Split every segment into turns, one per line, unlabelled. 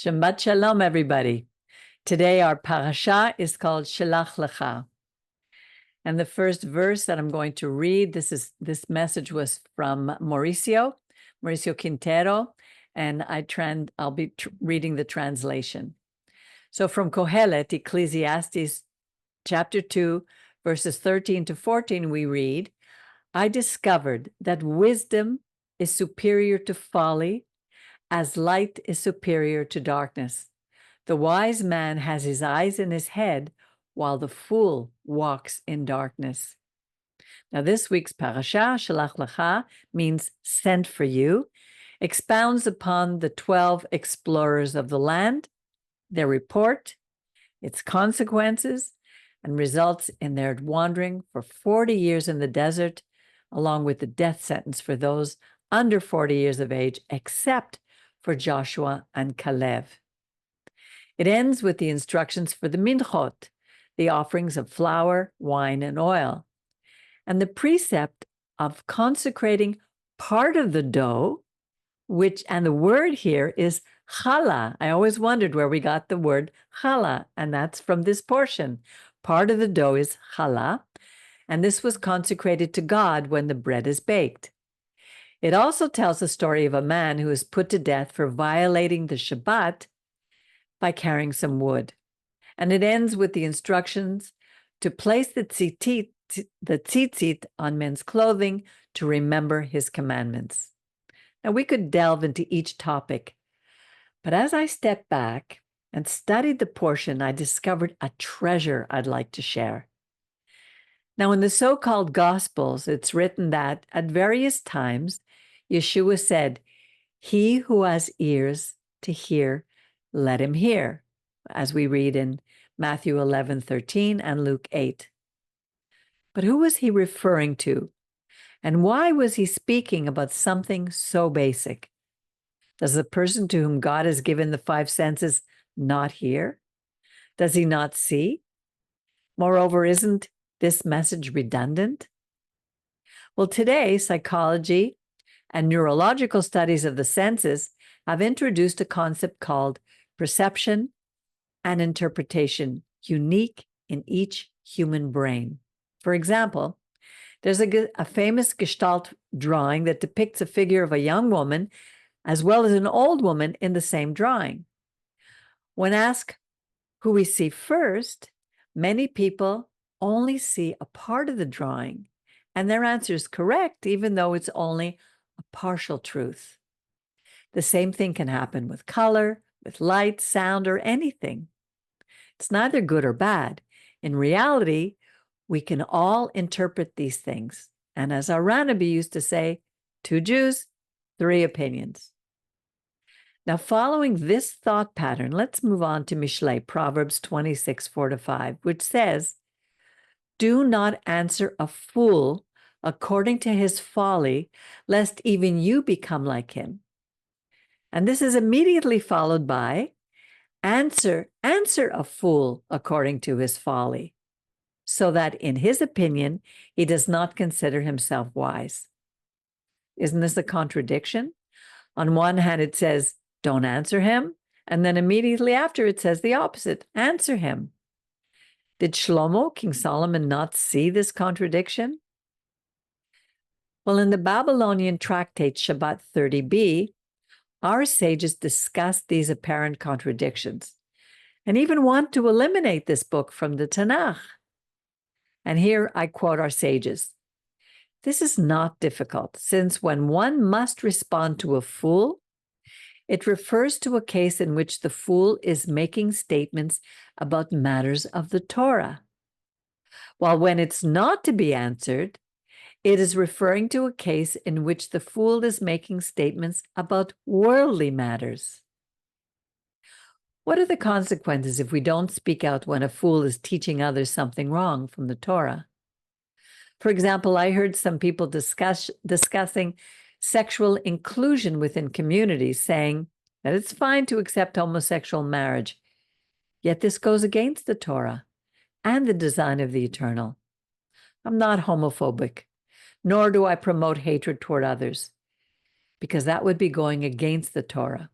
Shabbat Shalom, everybody. Today our parasha is called Shelach Lecha. And the first verse that I'm going to read, this message was from Mauricio Quintero, and I'll be reading the translation. So from Kohelet, Ecclesiastes chapter 2, verses 13 to 14, we read, I discovered that wisdom is superior to folly, as light is superior to darkness. The wise man has his eyes in his head, while the fool walks in darkness. Now, this week's parasha, Shelach Lecha, means sent for you, expounds upon the 12 explorers of the land, their report, its consequences, and results in their wandering for 40 years in the desert, along with the death sentence for those under 40 years of age, except for Joshua and Caleb. It ends with the instructions for the minchot, the offerings of flour, wine, and oil, and the precept of consecrating part of the dough, and the word here is challah. I always wondered where we got the word challah, and that's from this portion. Part of the dough is challah, and this was consecrated to God when the bread is baked. It also tells the story of a man who was put to death for violating the Shabbat by carrying some wood. And it ends with the instructions to place the tzitzit on men's clothing to remember his commandments. Now, we could delve into each topic, but as I stepped back and studied the portion, I discovered a treasure I'd like to share. Now, in the so-called Gospels, it's written that at various times, Yeshua said, he who has ears to hear, let him hear, as we read in Matthew 11:13 and Luke 8. But who was he referring to? And why was he speaking about something so basic? Does the person to whom God has given the 5 senses not hear? Does he not see? Moreover, isn't this message redundant? Well, today, psychology and neurological studies of the senses have introduced a concept called perception and interpretation, unique in each human brain. For example, there's a famous Gestalt drawing that depicts a figure of a young woman as well as an old woman in the same drawing. When asked who we see first, many people only see a part of the drawing, and their answer is correct, even though it's only a partial truth. The same thing can happen with color, with light, sound, or anything. It's neither good or bad. In reality, we can all interpret these things. And as our Rabbi used to say, 2 Jews, 3 opinions. Now, following this thought pattern, let's move on to Mishlei, Proverbs 26:4-5, which says, do not answer a fool according to his folly, lest even you become like him. And this is immediately followed by, answer a fool according to his folly, so that in his opinion, he does not consider himself wise. Isn't this a contradiction? On one hand, it says, don't answer him. And then immediately after, it says the opposite, answer him. Did Shlomo, King Solomon, not see this contradiction? Well, in the Babylonian tractate Shabbat 30b, our sages discuss these apparent contradictions and even want to eliminate this book from the Tanakh. And here I quote our sages. This is not difficult, since when one must respond to a fool, it refers to a case in which the fool is making statements about matters of the Torah. While when it's not to be answered, it is referring to a case in which the fool is making statements about worldly matters. What are the consequences if we don't speak out when a fool is teaching others something wrong from the Torah? For example, I heard some people discussing sexual inclusion within communities, saying that it's fine to accept homosexual marriage, yet this goes against the Torah and the design of the Eternal. I'm not homophobic, nor do I promote hatred toward others, because that would be going against the Torah.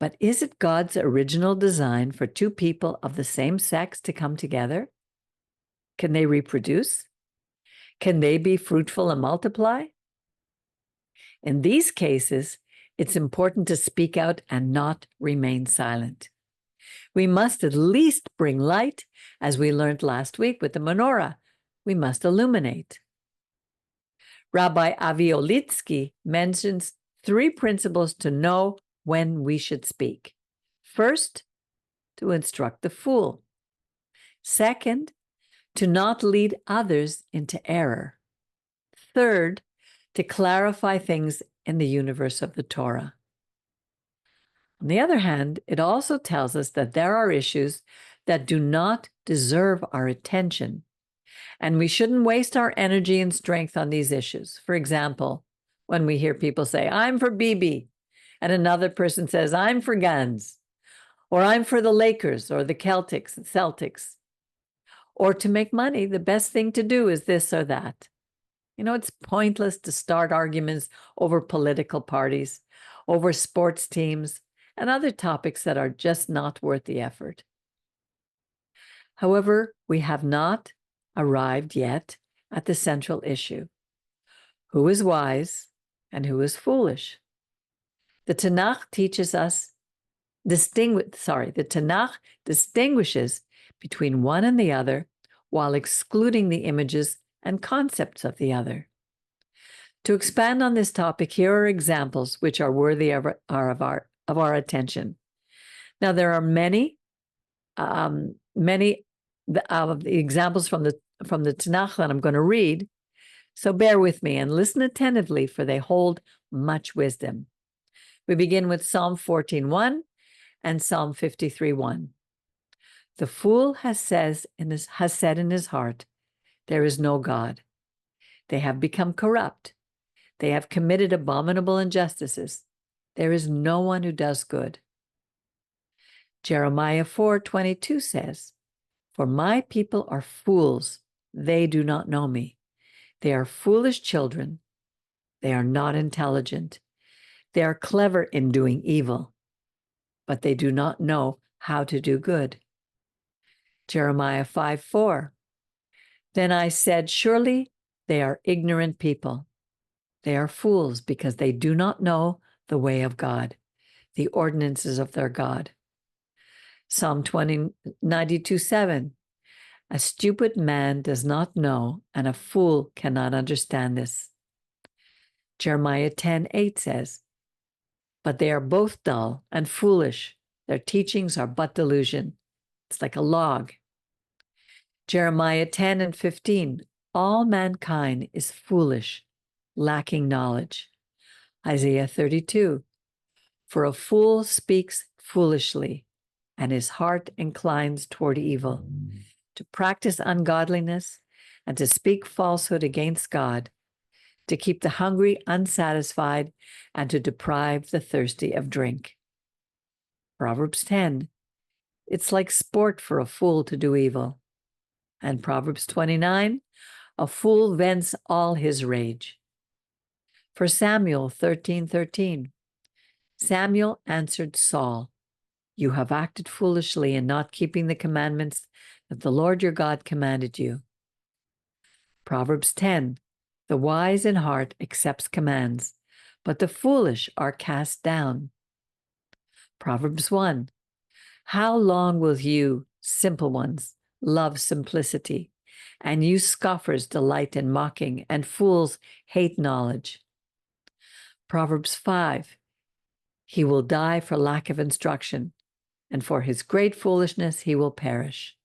But is it God's original design for two people of the same sex to come together? Can they reproduce? Can they be fruitful and multiply? In these cases, it's important to speak out and not remain silent. We must at least bring light, as we learned last week with the menorah. We must illuminate. Rabbi Avi Olitsky mentions 3 principles to know when we should speak. First, to instruct the fool. Second, to not lead others into error. Third, to clarify things in the universe of the Torah. On the other hand, it also tells us that there are issues that do not deserve our attention, and we shouldn't waste our energy and strength on these issues. For example, when we hear people say, I'm for Bibi, and another person says, I'm for guns, or I'm for the Lakers or the Celtics. Or to make money, the best thing to do is this or that. It's pointless to start arguments over political parties, over sports teams, and other topics that are just not worth the effort. However, we have not arrived yet at the central issue. Who is wise and who is foolish? The Tanakh distinguishes between one and the other while excluding the images and concepts of the other. To expand on this topic, here are examples which are worthy of our attention. Now, there are many of the examples from the Tanakh that I'm going to read, so bear with me and listen attentively, for they hold much wisdom. We begin with Psalm 14:1 and Psalm 53:1. The fool has said in his heart, there is no God. They have become corrupt. They have committed abominable injustices. There is no one who does good. Jeremiah 4:22 says, for my people are fools. They do not know me. They are foolish children. They are not intelligent. They are clever in doing evil, but they do not know how to do good. Jeremiah 5:4. Then I said, surely they are ignorant people. They are fools because they do not know the way of God, the ordinances of their God. Psalm 92:7. A stupid man does not know, and a fool cannot understand this. Jeremiah 10:8 says, but they are both dull and foolish. Their teachings are but delusion. It's like a log. Jeremiah 10:15, all mankind is foolish, lacking knowledge. Isaiah 32, for a fool speaks foolishly, and his heart inclines toward evil, to practice ungodliness and to speak falsehood against God, to keep the hungry unsatisfied and to deprive the thirsty of drink. Proverbs 10, it's like sport for a fool to do evil. And Proverbs 29, a fool vents all his rage. For Samuel 13:13, Samuel answered Saul, you have acted foolishly in not keeping the commandments that the Lord your God commanded you. Proverbs 10, the wise in heart accepts commands, but the foolish are cast down. Proverbs 1, how long will you, simple ones, love simplicity, and you scoffers delight in mocking, and fools hate knowledge? Proverbs 5, he will die for lack of instruction, and for his great foolishness he will perish.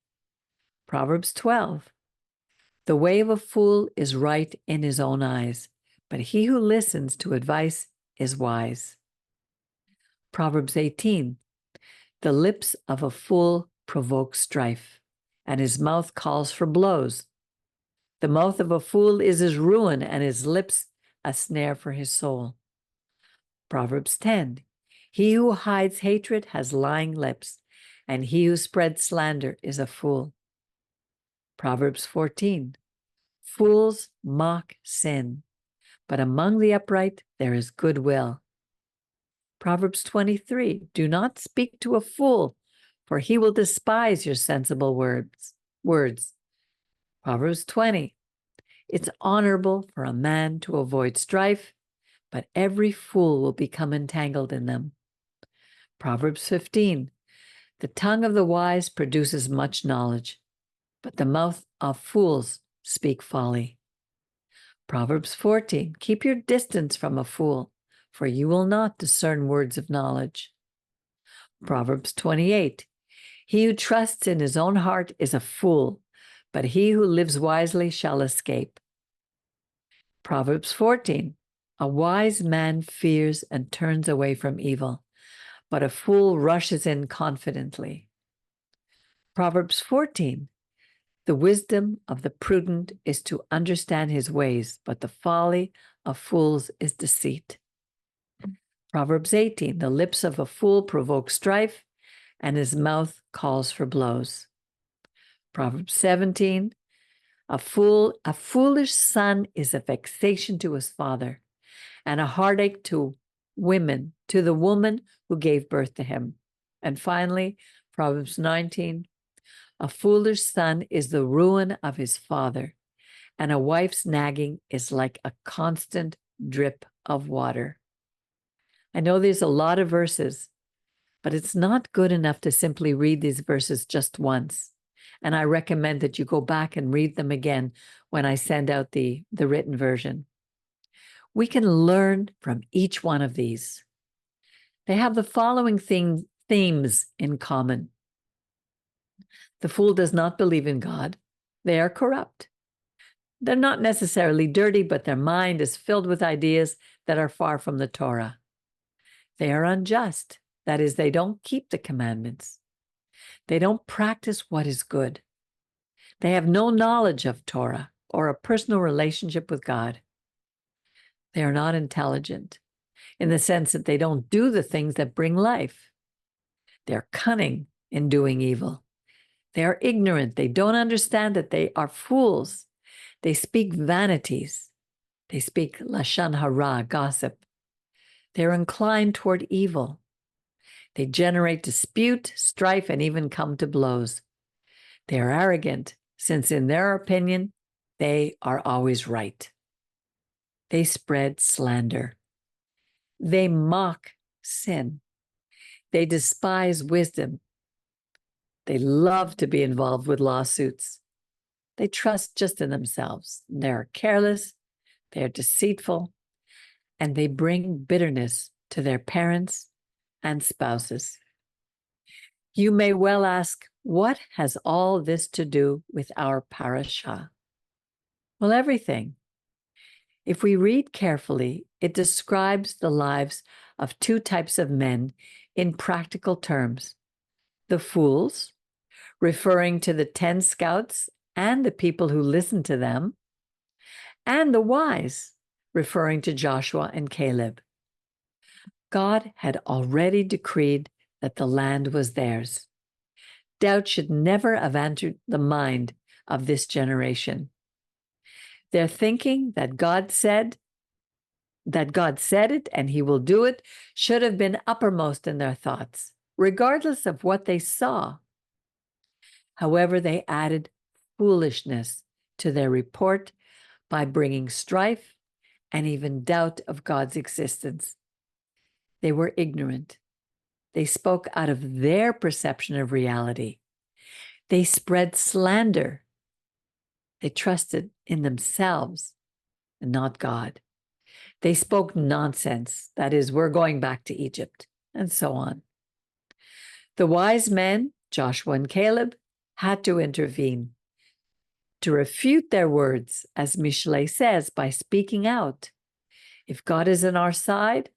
Proverbs 12, the way of a fool is right in his own eyes, but he who listens to advice is wise. Proverbs 18, the lips of a fool provoke strife, and his mouth calls for blows. The mouth of a fool is his ruin, and his lips a snare for his soul. Proverbs 10, he who hides hatred has lying lips, and he who spreads slander is a fool. Proverbs 14, fools mock sin, but among the upright there is goodwill. Proverbs 23, do not speak to a fool, for he will despise your sensible words. Proverbs 20, it's honorable for a man to avoid strife, but every fool will become entangled in them. Proverbs 15, the tongue of the wise produces much knowledge, but the mouth of fools speak folly. Proverbs 14, keep your distance from a fool, for you will not discern words of knowledge. Proverbs 28, he who trusts in his own heart is a fool, but he who lives wisely shall escape. Proverbs 14, a wise man fears and turns away from evil, but a fool rushes in confidently. Proverbs 14, the wisdom of the prudent is to understand his ways, but the folly of fools is deceit. Proverbs 18, the lips of a fool provoke strife, and his mouth calls for blows. Proverbs 17, a foolish son is a vexation to his father, and a heartache to the woman who gave birth to him. And finally, Proverbs 19, a foolish son is the ruin of his father, and a wife's nagging is like a constant drip of water. I know there's a lot of verses, but it's not good enough to simply read these verses just once. And I recommend that you go back and read them again when I send out the written version. We can learn from each one of these. They have the following themes in common. The fool does not believe in God. They are corrupt. They're not necessarily dirty, but their mind is filled with ideas that are far from the Torah. They are unjust. That is, they don't keep the commandments. They don't practice what is good. They have no knowledge of Torah or a personal relationship with God. They are not intelligent in the sense that they don't do the things that bring life. They're cunning in doing evil. They are ignorant. They don't understand that they are fools. They speak vanities. They speak lashon hara, gossip. They're inclined toward evil. They generate dispute, strife, and even come to blows. They are arrogant, since in their opinion, they are always right. They spread slander. They mock sin. They despise wisdom. They love to be involved with lawsuits. They trust just in themselves. They are careless, they are deceitful, and they bring bitterness to their parents and spouses. You may well ask, what has all this to do with our parasha? Well, everything. If we read carefully, it describes the lives of two types of men in practical terms. The fools, referring to the 10 scouts and the people who listened to them, and the wise, referring to Joshua and Caleb. God had already decreed that the land was theirs. Doubt should never have entered the mind of this generation. Their thinking that God said it and he will do it should have been uppermost in their thoughts, regardless of what they saw. However, they added foolishness to their report by bringing strife and even doubt of God's existence. They were ignorant. They spoke out of their perception of reality. They spread slander. They trusted in themselves and not God. They spoke nonsense. That is, we're going back to Egypt, and so on. The wise men, Joshua and Caleb, had to intervene to refute their words, as Mishlei says, by speaking out. If God is on our side,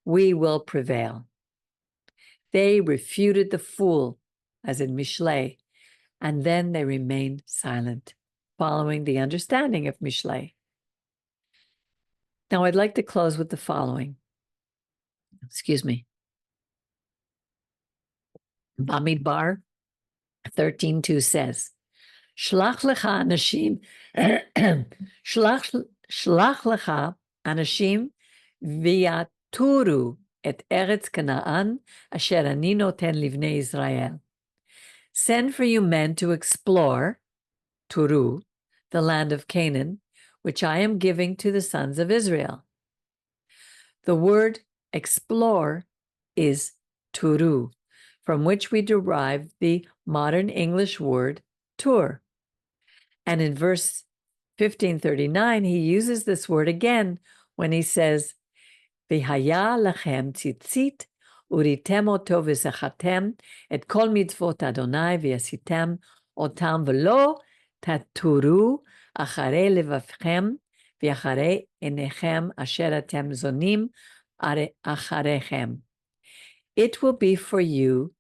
we will prevail. They refuted the fool, as in Mishlei, and then they remained silent, following the understanding of Mishlei. Now, I'd like to close with the following. Bamidbar 13:2 says, Shelach Lecha anashim, Shelach Lecha anashim v'yatrufim Turu et eretz Canaan asher ani noten livnei Israel. Send for you men to explore, Turu, the land of Canaan, which I am giving to the sons of Israel. The word explore is Turu, from which we derive the modern English word tour. And in verse 1539, he uses this word again when he says, V'haya lachem tzitzit, uritem oto v'zachatem, et kol mitzvot Adonai v'yasitem otam v'lo taturu acharei levavchem v'acharei enechem asher atem zonim acharechem. It will be for you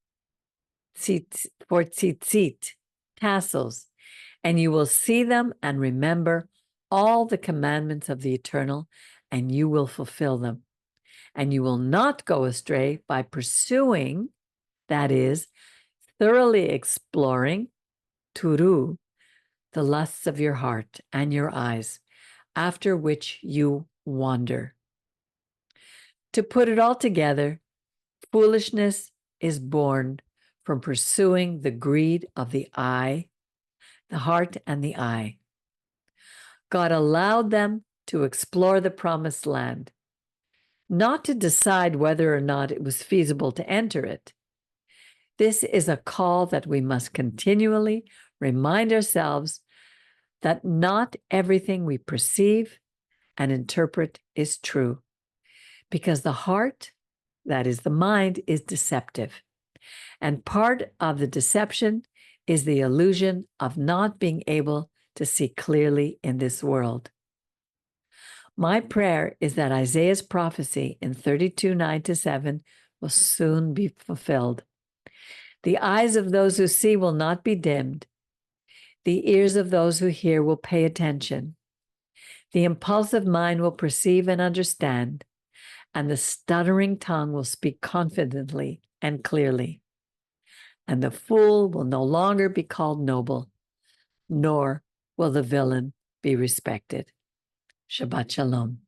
for tzitzit, tassels, and you will see them and remember all the commandments of the Eternal, and you will fulfill them. And you will not go astray by pursuing, that is, thoroughly exploring, turu, the lusts of your heart and your eyes, after which you wander. To put it all together, foolishness is born from pursuing the greed of the eye, the heart and the eye. God allowed them to explore the promised land, not to decide whether or not it was feasible to enter it. This is a call that we must continually remind ourselves that not everything we perceive and interpret is true, because the heart, that is the mind, is deceptive. And part of the deception is the illusion of not being able to see clearly in this world. My prayer is that Isaiah's prophecy in 32:9-7 will soon be fulfilled. The eyes of those who see will not be dimmed. The ears of those who hear will pay attention. The impulsive mind will perceive and understand, and the stuttering tongue will speak confidently and clearly. And the fool will no longer be called noble, nor will the villain be respected. Shabbat Shalom.